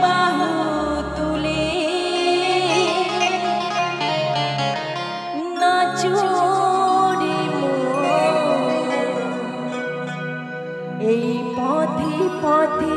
বাহু তুলে নাচো রে এই পথে পথে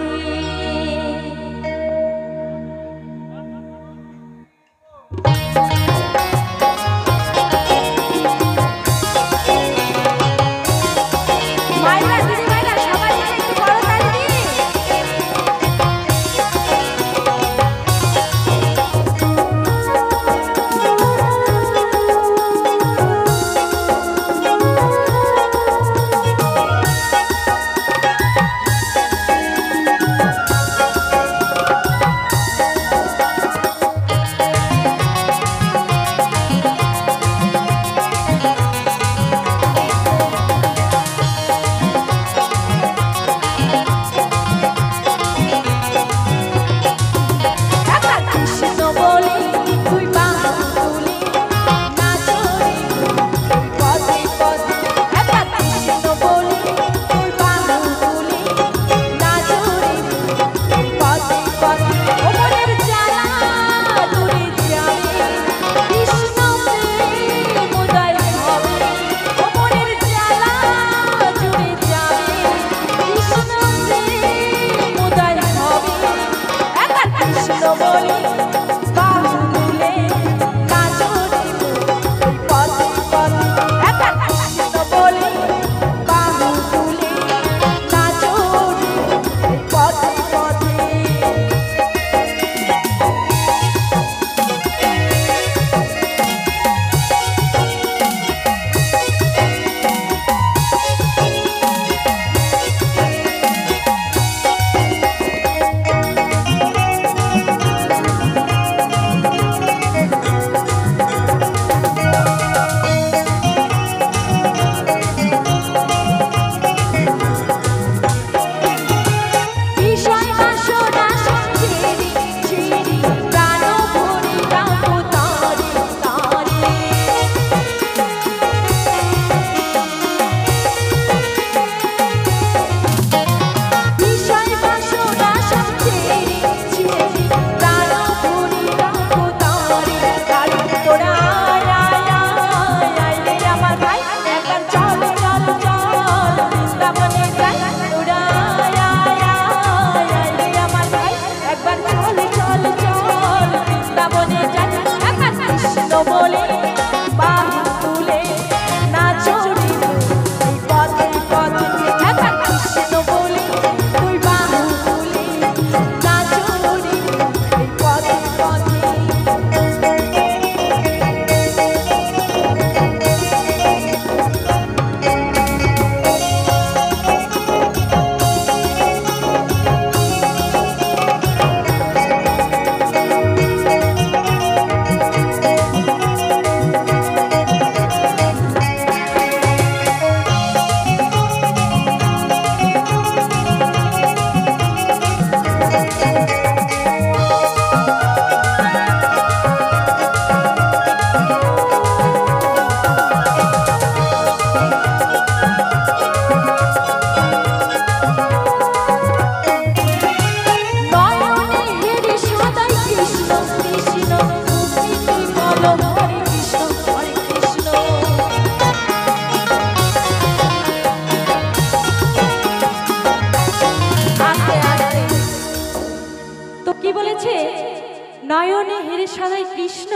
নয়নে হেরে সবাই কৃষ্ণ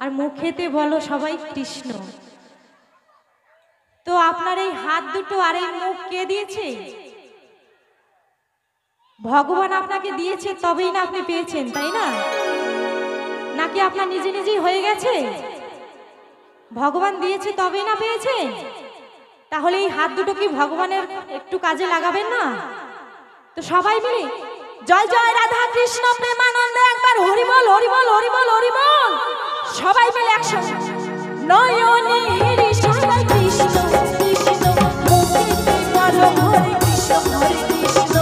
আর মুখেতে বলো সবাই কৃষ্ণ। তো আপনার এই হাত দুটো আর এই মুখ কে দিয়েছে? ভগবান আপনাকে দিয়েছে, তবেই না আপনি পেয়েছেন, তাই না? নাকি আপনার নিজে নিজেই হয়ে গেছে? ভগবান দিয়েছে তবেই না পেয়েছেন? তাহলে এই হাত দুটো কি ভগবানের একটু কাজে লাগাবেন না? তো সবাই মিলে জয় জয় রাধা কৃষ্ণ প্রেমানন্দে একবার হরি বল হরি বল হরি বল হরি বল, সবাই মিলে একসঙ্গে। নয়নে হেরি সবাই কৃষ্ণ কৃষ্ণ, মুখে বলো হরে কৃষ্ণ হরে কৃষ্ণ।